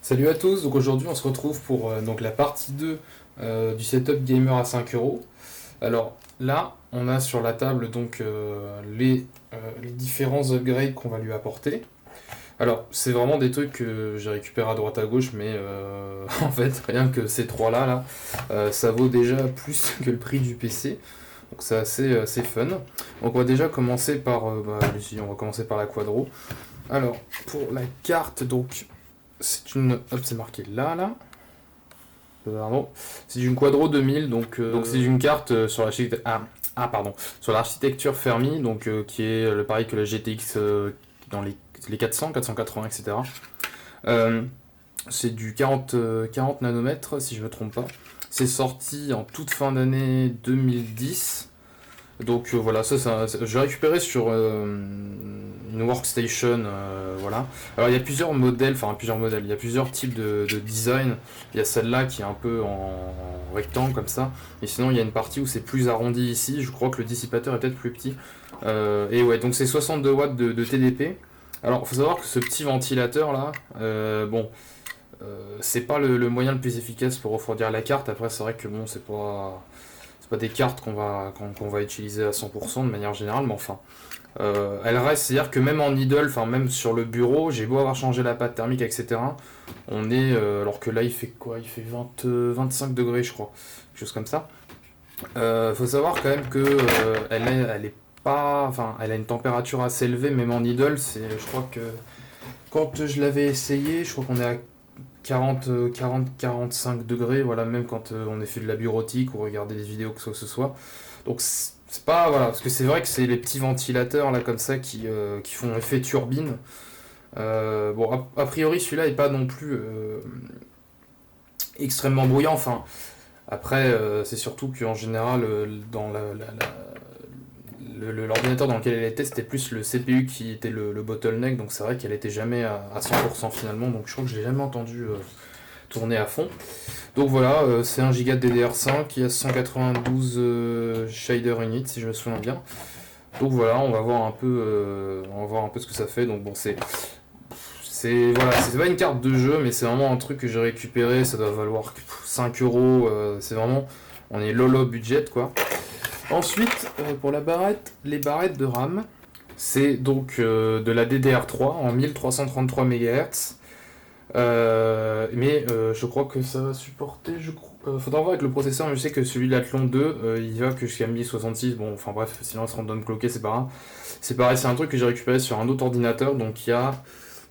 Salut à tous, donc aujourd'hui on se retrouve pour donc la partie 2 du setup gamer à 5 euros. Alors là, on a sur la table donc les différents upgrades qu'on va lui apporter. Alors c'est vraiment des trucs que j'ai récupéré à droite à gauche, mais en fait rien que ces trois-là, ça vaut déjà plus que le prix du PC. Donc c'est assez fun. Donc on va déjà commencer par, ici, on va commencer par la Quadro. Alors pour la carte, donc c'est une. Hop, c'est marqué là. Pardon. C'est une Quadro 2000, donc c'est une carte sur l'architecture. Pardon. Sur l'architecture Fermi, qui est le pareil que la GTX dans les 400, 480, etc. Euh, c'est du 40 nanomètres, si je me trompe pas. C'est sorti en toute fin d'année 2010. Donc voilà, je l'ai récupéré sur une workstation, voilà. Alors il y a plusieurs modèles, il y a plusieurs types de design. Il y a celle-là qui est un peu en rectangle comme ça, et sinon il y a une partie où c'est plus arrondi ici. Je crois que le dissipateur est peut-être plus petit. Et ouais, donc c'est 62 watts de TDP. Alors il faut savoir que ce petit ventilateur là, c'est pas le moyen le plus efficace pour refroidir la carte. Après c'est vrai que bon, c'est pas des cartes qu'on va utiliser à 100% de manière générale, mais enfin, elle reste, c'est-à-dire que même en idle, enfin même sur le bureau, j'ai beau avoir changé la pâte thermique, etc. On est, alors que là il fait quoi? Il fait 20, 25 degrés, je crois, quelque chose comme ça. Faut savoir quand même que elle est pas, enfin, elle a une température assez élevée, même en idle. Je crois que quand je l'avais essayé, je crois qu'on est à 45 degrés, voilà, même quand on est fait de la bureautique ou regarder des vidéos que ce soit. Donc c'est pas, voilà, parce que c'est vrai que c'est les petits ventilateurs là comme ça qui font effet turbine. Bon, a priori celui-là est pas non plus extrêmement bruyant. Enfin, après c'est surtout qu'en général dans l'ordinateur dans lequel elle était, c'était plus le CPU qui était le bottleneck, donc c'est vrai qu'elle était jamais à 100% finalement, donc je crois que je l'ai jamais entendu tourner à fond. Donc voilà, c'est 1 Go de DDR5, il y a 192 shader units si je me souviens bien. Donc voilà, on va voir un peu ce que ça fait. Donc bon, voilà, c'est pas une carte de jeu, mais c'est vraiment un truc que j'ai récupéré. Ça doit valoir 5 euros. C'est vraiment, on est lolo budget quoi. Ensuite, pour la barrette, les barrettes de RAM, c'est donc de la DDR3 en 1333 MHz. Je crois que ça va supporter. Faudra voir avec le processeur, mais je sais que celui de l'Athlon 2, il va que jusqu'à 1066. Bon, enfin bref, sinon il se random cloqué, c'est pas grave. C'est pareil, c'est un truc que j'ai récupéré sur un autre ordinateur. Donc il y a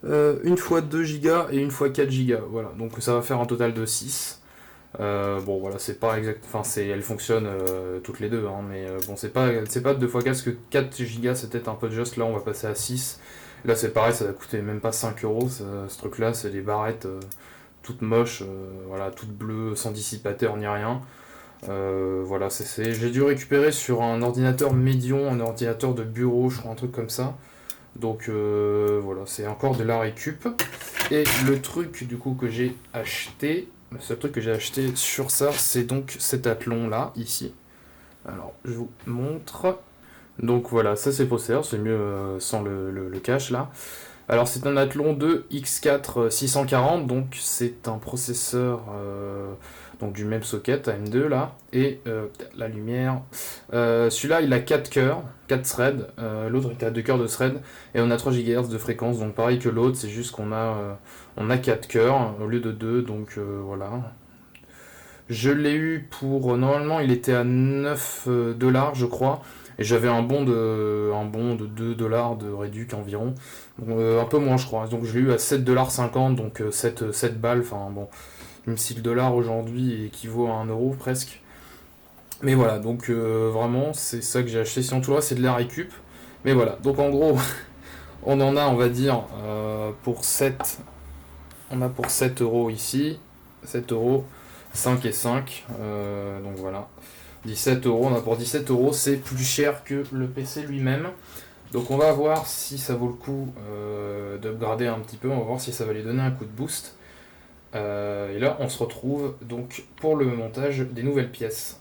une fois 2 Go et une fois 4 Go. Voilà, donc ça va faire un total de 6. Bon voilà, c'est pas exact, enfin elles fonctionnent toutes les deux, hein, mais bon c'est pas 2 fois 4 parce que 4 Go c'était un peu juste. Là on va passer à 6. Là c'est pareil, ça va coûter même pas 5 euros ce truc là, c'est des barrettes toutes moches, voilà, toutes bleues, sans dissipateur ni rien. Voilà, j'ai dû récupérer sur un ordinateur médion, un ordinateur de bureau, je crois, un truc comme ça. Donc voilà, c'est encore de la récup. Et le truc du coup que j'ai acheté, le seul truc que j'ai acheté sur ça, c'est donc cet athlon là, ici. Alors je vous montre. Donc voilà, ça c'est le processeur, c'est mieux sans le cache là. Alors c'est un Athlon 2 X4 640, donc c'est un processeur donc du même socket AM2 là, et la lumière. Celui-là il a 4 cœurs, 4 threads, l'autre il a 2 cœurs de thread, et on a 3 GHz de fréquence, donc pareil que l'autre, c'est juste on a 4 cœurs au lieu de 2, donc voilà. Je l'ai eu pour, normalement il était à 9 dollars je crois, et j'avais un bon de 2 dollars de réduc environ, donc, un peu moins je crois, donc je l'ai eu à 7,50 $, donc 7 balles, enfin bon, même si le dollar aujourd'hui équivaut à 1 euro presque. Mais voilà, donc vraiment c'est ça que j'ai acheté, sinon tout le reste c'est de la récup. Mais voilà, donc en gros on en a, on va dire, pour 7, on a pour 7 euros ici, 7 euros, 5 et 5, donc voilà. 17 euros, on a pour 17 euros, c'est plus cher que le PC lui-même. Donc on va voir si ça vaut le coup d'upgrader un petit peu, on va voir si ça va lui donner un coup de boost. Et là on se retrouve donc pour le montage des nouvelles pièces.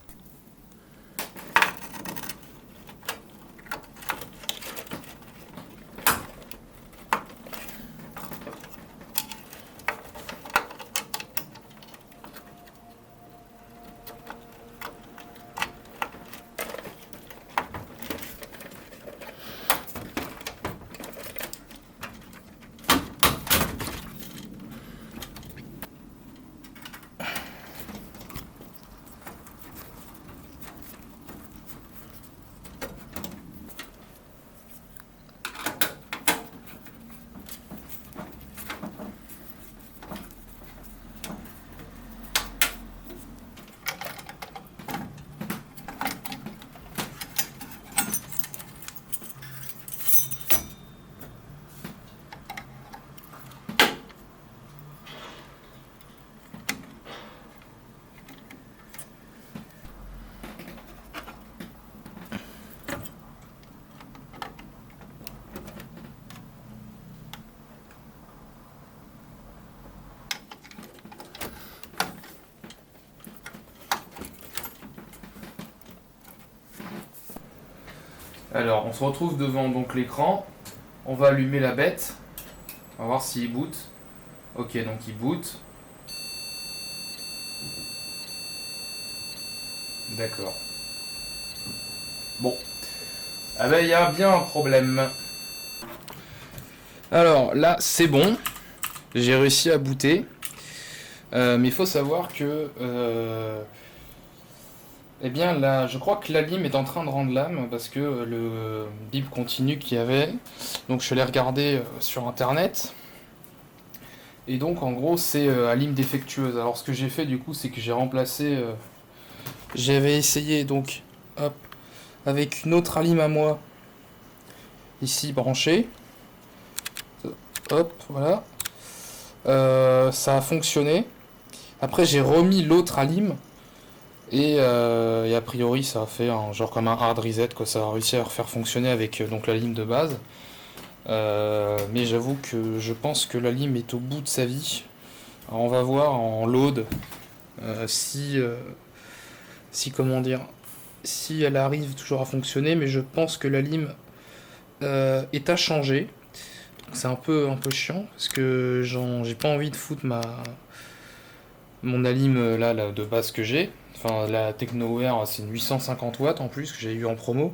Alors, on se retrouve devant donc l'écran. On va allumer la bête. On va voir s'il boot. Ok, donc il boot. D'accord. Bon. Ah ben, il y a bien un problème. Alors, là, c'est bon. J'ai réussi à booter. Mais il faut savoir que... eh bien, là, je crois que la lime est en train de rendre l'âme parce que le bip continu qu'il y avait. Donc, je suis allé regarder sur internet. Et donc, en gros, c'est la lime défectueuse. Alors, ce que j'ai fait, du coup, c'est que j'ai remplacé. J'avais essayé, donc, hop, avec une autre lime à moi, ici branchée. Hop, voilà. Ça a fonctionné. Après, j'ai remis l'autre lime. Et a priori, ça a fait un genre comme un hard reset, quoi. Ça a réussi à refaire fonctionner avec donc la lime de base. Mais j'avoue que je pense que la lime est au bout de sa vie. Alors on va voir en load si comment dire, si elle arrive toujours à fonctionner, mais je pense que la lime est à changer. C'est un peu chiant parce que j'ai pas envie de foutre mon alim là de base que j'ai. Enfin la Technoware, c'est une 850 watts en plus que j'ai eu en promo.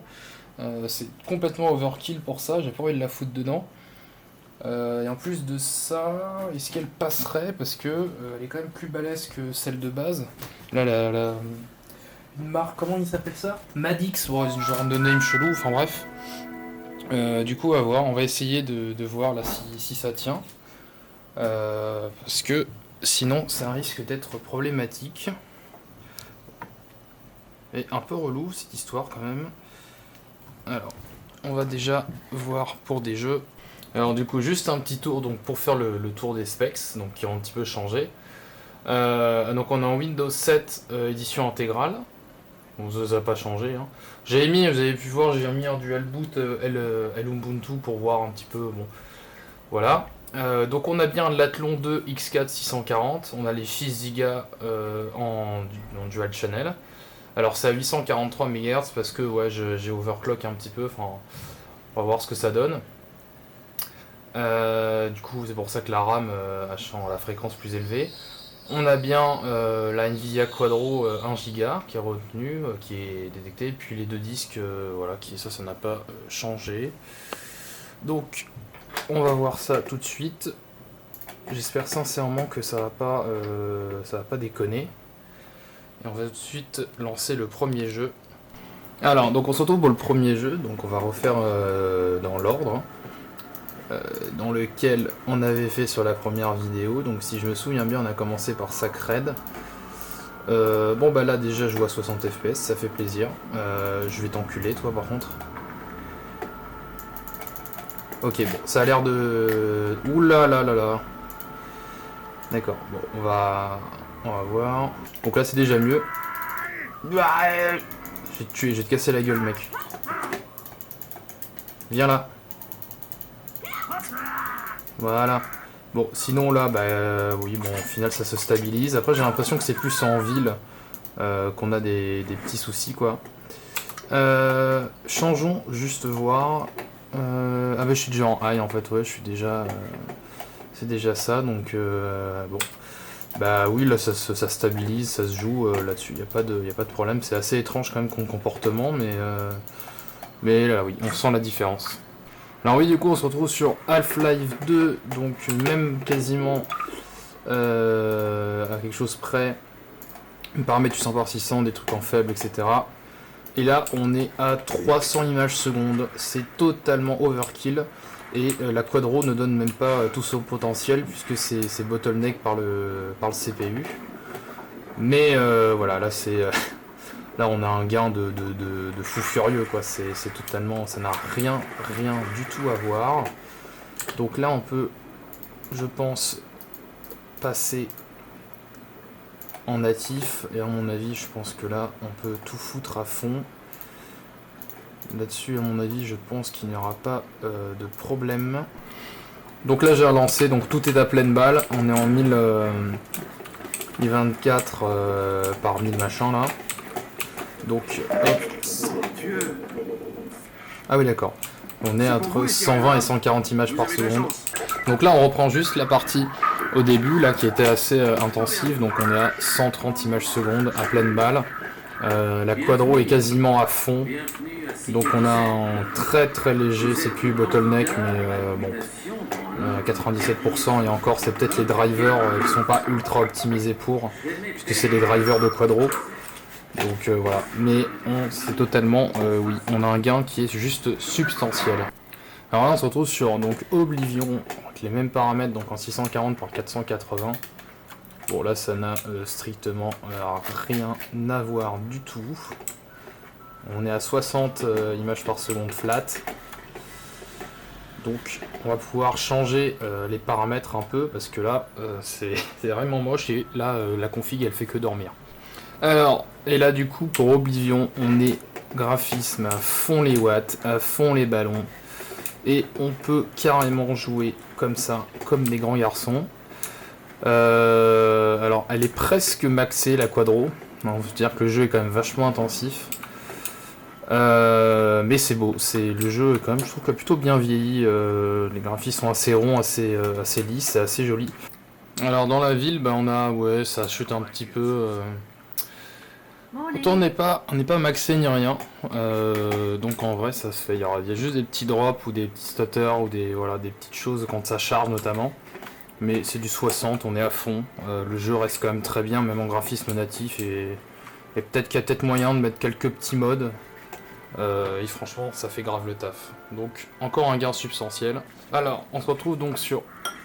C'est complètement overkill pour ça, j'ai pas envie de la foutre dedans. Et en plus de ça, est-ce qu'elle passerait? Parce que elle est quand même plus balèze que celle de base. Là, une marque, comment il s'appelle ça? Madix, bon, genre de name chelou, enfin bref. Du coup, à voir, on va essayer de voir là si ça tient. Parce que sinon, ça risque d'être problématique. Et un peu relou cette histoire quand même. Alors, on va déjà voir pour des jeux. Alors du coup, juste un petit tour donc pour faire le tour des specs, donc qui ont un petit peu changé. Donc on est en Windows 7 édition intégrale. Bon, ça n'a pas changé. Hein. J'avais mis, vous avez pu voir, j'ai mis un dual boot L Ubuntu pour voir un petit peu. Bon, voilà. Donc on a bien l'Athlon 2 X4 640. On a les 6 Go en dual channel. Alors c'est à 843 MHz parce que ouais, j'ai overclock un petit peu. Enfin, on va voir ce que ça donne. Du coup, c'est pour ça que la RAM a la fréquence plus élevée. On a bien la Nvidia Quadro 1 Go qui est retenue, qui est détectée, puis les deux disques, voilà, ça n'a pas changé. Donc, on va voir ça tout de suite. J'espère sincèrement que ça va pas déconner. Et on va tout de suite lancer le premier jeu. Alors, donc on se retrouve pour le premier jeu, donc on va refaire dans l'ordre. Dans lequel on avait fait sur la première vidéo. Donc si je me souviens bien, on a commencé par Sacred. Bon bah là déjà je vois 60 fps, ça fait plaisir. Je vais t'enculer toi par contre. Ok, bon, ça a l'air de... Oula là là là. D'accord, bon, on va voir. Donc là c'est déjà mieux. Je vais te tuer, je vais te casser la gueule mec. Viens là. Voilà. Bon, sinon là, oui, bon, au final ça se stabilise. Après, j'ai l'impression que c'est plus en ville qu'on a des petits soucis, quoi. Changeons, juste voir. Ah bah, je suis déjà en high en fait, ouais, je suis déjà. C'est déjà ça, donc bon. Bah oui, là ça stabilise, ça se joue là-dessus, y a pas de problème. C'est assez étrange quand même comme comportement, mais là oui, on sent la différence. Alors oui, du coup on se retrouve sur Half-Life 2, donc même quasiment à quelque chose près, paramètres 800 par 600, des trucs en faible, etc. Et là on est à 300 images secondes, c'est totalement overkill, et la Quadro ne donne même pas tout son potentiel, puisque c'est bottleneck par le CPU. Mais voilà, là c'est... Là, on a un gain de fou furieux, quoi. C'est totalement... Ça n'a rien du tout à voir. Donc là, on peut, je pense, passer en natif. Et à mon avis, je pense que là, on peut tout foutre à fond. Là-dessus, à mon avis, je pense qu'il n'y aura pas de problème. Donc là, j'ai relancé. Donc tout est à pleine balle. On est en 1024 par 1000 machin, là. Donc, hop. Ah oui d'accord. On est entre 120 et 140 images par seconde. Donc là on reprend juste la partie au début là qui était assez intensive. Donc on est à 130 images secondes à pleine balle. La quadro est quasiment à fond. Donc on a un très très léger CPU bottleneck, mais bon, 97% et encore c'est peut-être les drivers qui sont pas ultra optimisés pour, puisque c'est les drivers de quadro. Donc voilà, mais c'est totalement, oui, on a un gain qui est juste substantiel. Alors là on se retrouve sur donc Oblivion, avec les mêmes paramètres, donc en 640 par 480. Bon là ça n'a strictement rien à voir du tout. On est à 60 images par seconde flat. Donc on va pouvoir changer les paramètres un peu parce que là c'est vraiment moche et là la config elle fait que dormir. Alors, et là du coup pour Oblivion on est graphisme à fond les watts, à fond les ballons. Et on peut carrément jouer comme ça, comme des grands garçons. Alors elle est presque maxée la quadro. On veut dire que le jeu est quand même vachement intensif. Mais c'est beau, le jeu est quand même, je trouve que plutôt bien vieilli. Les graphismes sont assez ronds, assez lisses, c'est assez joli. Alors dans la ville, bah, on a, ouais, ça chute un petit peu. Autant on n'est pas maxé ni rien. Donc en vrai ça se fait. Il y a juste des petits drops ou des petits stutters ou des petites choses quand ça charge notamment. Mais c'est du 60, on est à fond. Le jeu reste quand même très bien, même en graphisme natif et peut-être qu'il y a peut-être moyen de mettre quelques petits mods. Et franchement ça fait grave le taf. Donc encore un gain substantiel. Alors on se retrouve donc sur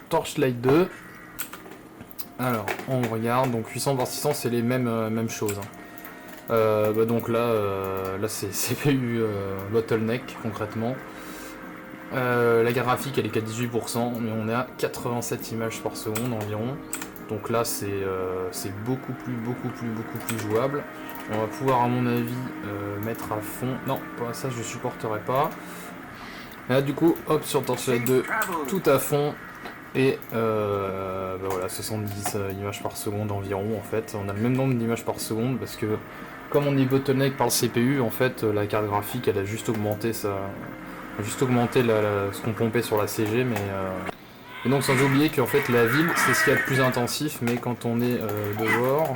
Torchlight 2. Alors on regarde, donc 800 par 600 c'est les mêmes choses. Donc là c'est CPU bottleneck concrètement. La graphique elle est qu'à 18%, mais on est à 87 images par seconde environ. Donc là c'est beaucoup plus jouable. On va pouvoir à mon avis mettre à fond. Non, ça je supporterai pas. Là du coup, hop sur Torchlight 2, tout à fond. Et voilà, 70 images par seconde environ en fait. On a le même nombre d'images par seconde parce que comme on est bottleneck par le CPU, en fait la carte graphique elle a juste augmenté ce qu'on pompait sur la CG, mais et donc sans oublier qu'en fait la ville c'est ce qu'il y a de plus intensif, mais quand on est dehors,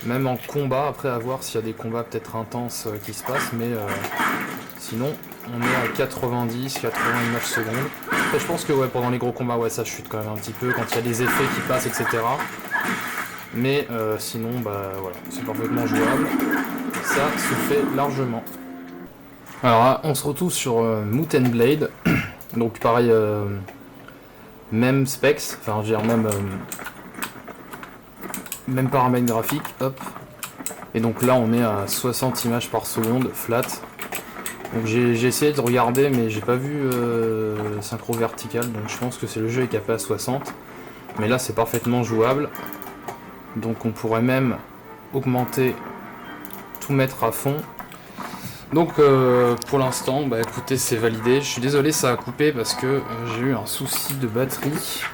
même en combat, après à voir s'il y a des combats peut-être intenses qui se passent, mais sinon on est à 80 images secondes. Après je pense que ouais, pendant les gros combats ouais, ça chute quand même un petit peu, quand il y a des effets qui passent, etc. Mais sinon bah voilà, c'est parfaitement jouable, ça se fait largement. Alors là, on se retrouve sur Moot and Blade, donc pareil, même specs, enfin je veux dire même paramètres graphiques, hop. Et donc là on est à 60 images par seconde, flat. Donc j'ai essayé de regarder mais j'ai pas vu synchro vertical, donc je pense que c'est le jeu est capé à 60. Mais là c'est parfaitement jouable. Donc on pourrait même augmenter, tout mettre à fond. Donc pour l'instant, bah écoutez, c'est validé. Je suis désolé, ça a coupé parce que j'ai eu un souci de batterie.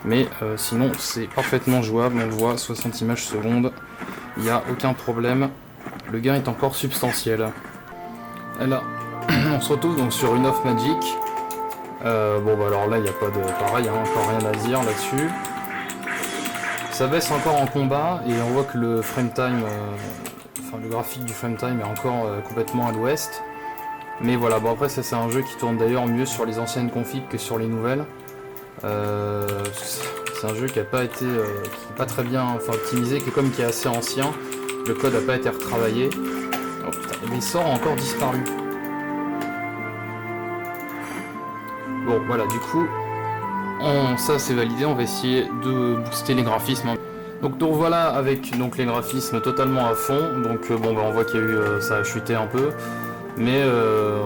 Mais sinon, c'est parfaitement jouable. On le voit, 60 images secondes. Il n'y a aucun problème. Le gain est encore substantiel. Alors, on se retrouve donc sur une off Magic. Bon bah alors là, il n'y a pas de pareil, hein, encore rien à dire là-dessus. Ça baisse encore en combat et on voit que le frame time... le graphique du frame time est encore complètement à l'ouest. Mais voilà, bon après ça c'est un jeu qui tourne d'ailleurs mieux sur les anciennes configs que sur les nouvelles. C'est un jeu qui n'a pas été qui est pas très bien optimisé, qui est assez ancien. Le code n'a pas été retravaillé. Oh putain, les sorts ont encore disparu. Bon voilà, du coup, ça c'est validé, on va essayer de booster les graphismes. Donc voilà avec les graphismes totalement à fond, donc on voit qu'il y a eu, ça a chuté un peu, mais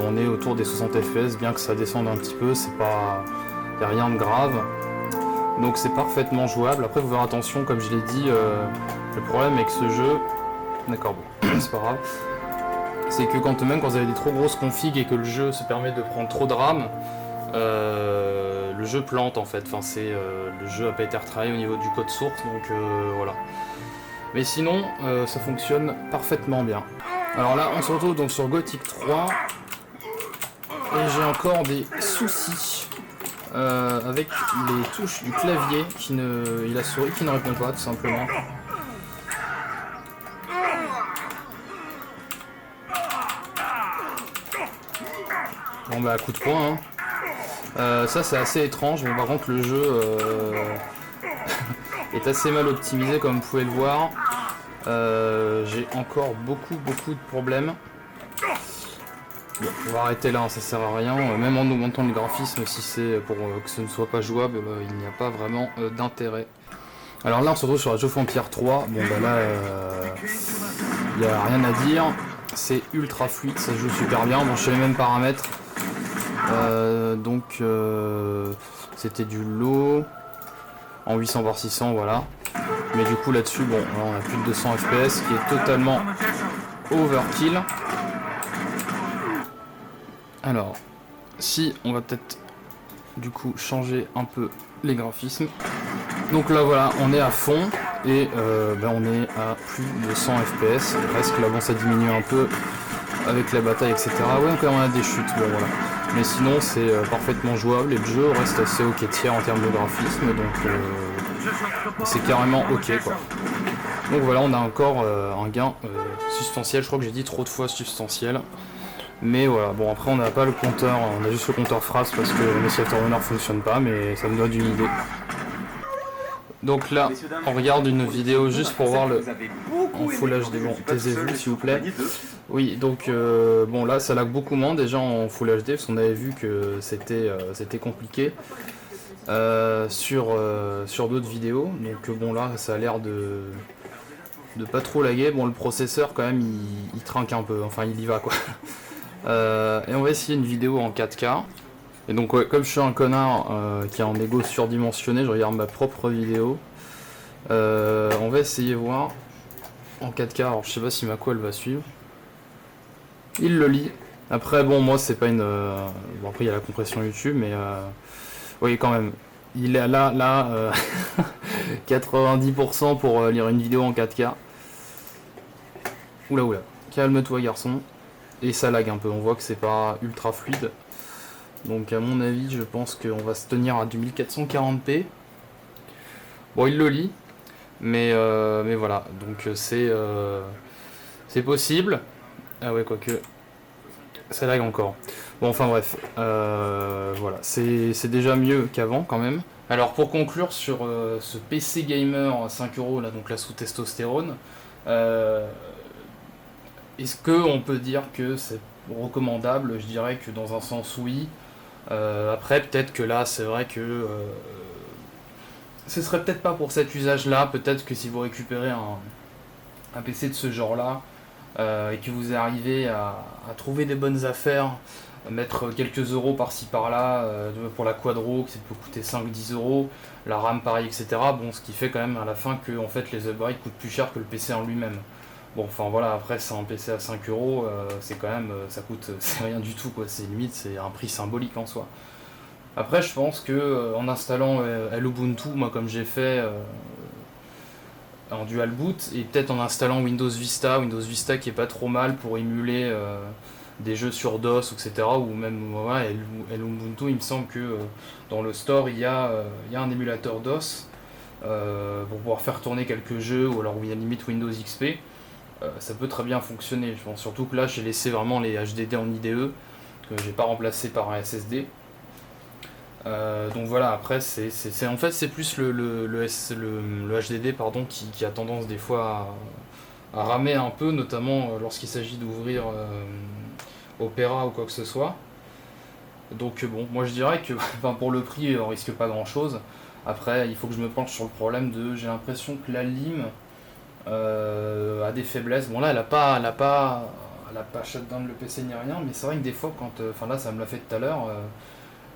on est autour des 60 fps, bien que ça descende un petit peu, c'est pas, y a rien de grave, donc c'est parfaitement jouable. Après vous faire attention, comme je l'ai dit, le problème avec ce jeu, d'accord bon, c'est pas grave, c'est que même quand vous avez des trop grosses configs et que le jeu se permet de prendre trop de RAM, le jeu plante en fait, le jeu n'a pas été retravaillé au niveau du code source, donc voilà. Mais sinon, ça fonctionne parfaitement bien. Alors là, on se retrouve donc sur Gothic 3. Et j'ai encore des soucis avec les touches du clavier et la souris qui ne répond pas tout simplement. Bon bah coup de poing hein. Ça c'est assez étrange, bon par contre le jeu est assez mal optimisé comme vous pouvez le voir. J'ai encore beaucoup de problèmes. Bon, on va arrêter là, hein, ça sert à rien. Même en augmentant le graphisme, si c'est pour que ce ne soit pas jouable, il n'y a pas vraiment d'intérêt. Alors là on se retrouve sur la Age of Empires 3. Bon bah là il n'y a rien à dire. C'est ultra fluide, ça joue super bien. Bon je fais les mêmes paramètres. Donc c'était du low en 800 par 600 voilà, mais du coup là dessus bon là, on a plus de 200 fps qui est totalement overkill. Alors si on va peut-être du coup changer un peu les graphismes, donc là voilà on est à fond et on est à plus de 100 fps presque. Là bon ça diminue un peu avec la bataille etc. Ouais quand on a des chutes bon voilà. Mais sinon c'est parfaitement jouable et le jeu reste assez ok tiers en termes de graphisme, donc c'est carrément ok quoi. Donc voilà on a encore un gain substantiel, je crois que j'ai dit trop de fois substantiel. Mais voilà, bon après on n'a pas le compteur, on a juste le compteur phrase parce que le Medal of Honor fonctionne pas, mais ça me donne une idée. Donc là, on regarde une vidéo juste pour voir le en Full HD. Bon, taisez-vous s'il vous plaît. Oui, donc bon là ça lag beaucoup moins déjà en Full HD parce qu'on avait vu que c'était compliqué sur d'autres vidéos. Donc bon là ça a l'air de pas trop laguer. Bon le processeur quand même il trinque un peu, enfin il y va quoi. Et on va essayer une vidéo en 4K. Et donc ouais, comme je suis un connard qui a un ego surdimensionné, je regarde ma propre vidéo. On va essayer voir en 4K. Alors je sais pas si ma elle va suivre. Il le lit. Après bon moi c'est pas une... Bon après il y a la compression YouTube mais... Oui quand même. Il est là 90% pour lire une vidéo en 4K. Oula. Calme-toi garçon. Et ça lag un peu, on voit que c'est pas ultra fluide. Donc à mon avis je pense qu'on va se tenir à du 1440p. Bon il le lit, mais voilà, donc c'est possible. Ah ouais quoique ça lag encore. Bon enfin bref, voilà, c'est déjà mieux qu'avant quand même. Alors pour conclure sur ce PC gamer à 5€ là, donc là sous testostérone, est-ce qu'on peut dire que c'est recommandable? Je dirais que dans un sens oui. Après peut-être que là c'est vrai que ce serait peut-être pas pour cet usage là, peut-être que si vous récupérez un PC de ce genre là et que vous arrivez à trouver des bonnes affaires, à mettre quelques euros par-ci par-là pour la quadro qui peut coûter 5-10€, la RAM pareil etc. Bon ce qui fait quand même à la fin que en fait les upgrades coûtent plus cher que le PC en lui-même. Bon enfin voilà, après c'est un PC à 5€, c'est quand même, ça coûte, c'est rien du tout quoi, c'est limite, c'est un prix symbolique en soi. Après je pense que en installant l'Ubuntu, moi comme j'ai fait en dual boot, et peut-être en installant Windows Vista qui est pas trop mal pour émuler des jeux sur DOS etc. ou même ouais, l'Ubuntu il me semble que dans le store il y a un émulateur DOS pour pouvoir faire tourner quelques jeux, ou alors il y a limite Windows XP. Ça peut très bien fonctionner, je pense. Surtout que là j'ai laissé vraiment les HDD en IDE que j'ai pas remplacé par un SSD. Donc voilà, après en fait c'est plus le HDD pardon, qui a tendance des fois à ramer un peu, notamment lorsqu'il s'agit d'ouvrir Opera ou quoi que ce soit. Donc bon, moi je dirais que enfin, pour le prix on risque pas grand chose. Après il faut que je me penche sur le problème de, j'ai l'impression que la lime a des faiblesses. Bon là elle a pas shutdown le PC ni rien, mais c'est vrai que des fois quand, enfin là ça me l'a fait tout à l'heure,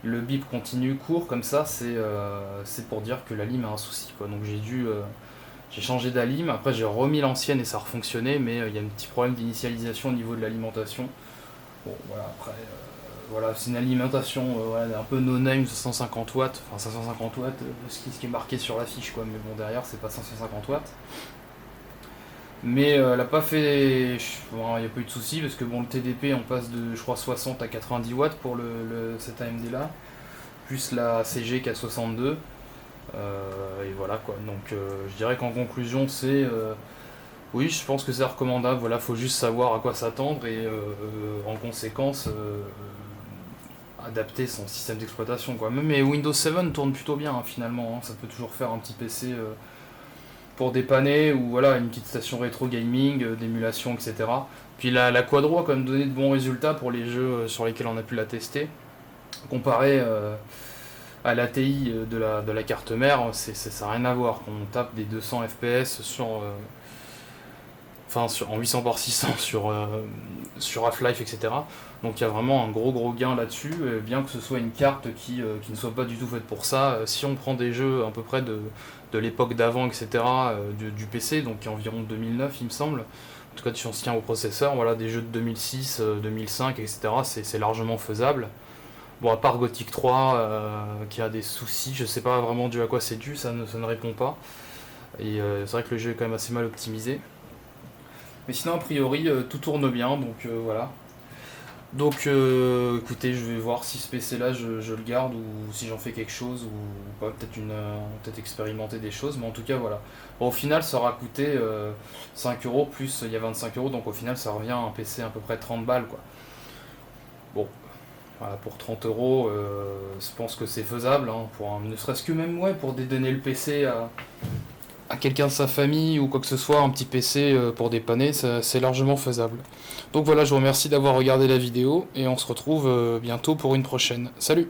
le bip continue court comme ça, c'est pour dire que la lime a un souci quoi. Donc j'ai changé d'alime, après j'ai remis l'ancienne et ça a refonctionné, mais il y a un petit problème d'initialisation au niveau de l'alimentation. Bon voilà, après voilà, c'est une alimentation ouais, un peu no-name, 150 watts, enfin 550 watts, ce qui est marqué sur la fiche quoi, mais bon derrière c'est pas 550 watts. Mais elle a pas fait. Bon, il n'y a pas eu de souci parce que bon, le TDP on passe de je crois 60 à 90 watts pour cet AMD là, plus la CG qui a 62. Et voilà quoi. Donc je dirais qu'en conclusion c'est oui, je pense que c'est recommandable. Voilà, faut juste savoir à quoi s'attendre et en conséquence adapter son système d'exploitation quoi. Même Windows 7 tourne plutôt bien hein, finalement. Hein. Ça peut toujours faire un petit PC pour dépanner ou voilà une petite station rétro gaming, d'émulation, etc. Puis la Quadro a quand même donné de bons résultats pour les jeux sur lesquels on a pu la tester. Comparé à l'ATI de la carte mère, ça n'a rien à voir. Quand on tape des 200 FPS en 800 par 600 sur Half-Life, etc. Donc il y a vraiment un gros gain là-dessus, bien que ce soit une carte qui ne soit pas du tout faite pour ça. Si on prend des jeux à peu près de l'époque d'avant, etc., du PC, donc qui est environ 2009 il me semble, en tout cas si on se tient au processeur, voilà, des jeux de 2006, 2005, etc., c'est largement faisable. Bon, à part Gothic 3, qui a des soucis, je sais pas vraiment dû à quoi c'est dû, ça ne répond pas. Et c'est vrai que le jeu est quand même assez mal optimisé. Mais sinon, a priori, tout tourne bien, donc voilà. Donc écoutez, je vais voir si ce PC là je le garde ou si j'en fais quelque chose ou pas, peut-être expérimenter des choses, mais en tout cas voilà. Bon, au final ça aura coûté 5 euros plus il y a 25 euros, donc au final ça revient à un PC à peu près 30 balles quoi. Bon, voilà, pour 30 euros, je pense que c'est faisable, hein, ne serait-ce que même ouais, pour dédonner le PC à quelqu'un de sa famille ou quoi que ce soit, un petit PC pour dépanner, c'est largement faisable. Donc voilà, je vous remercie d'avoir regardé la vidéo et on se retrouve bientôt pour une prochaine. Salut!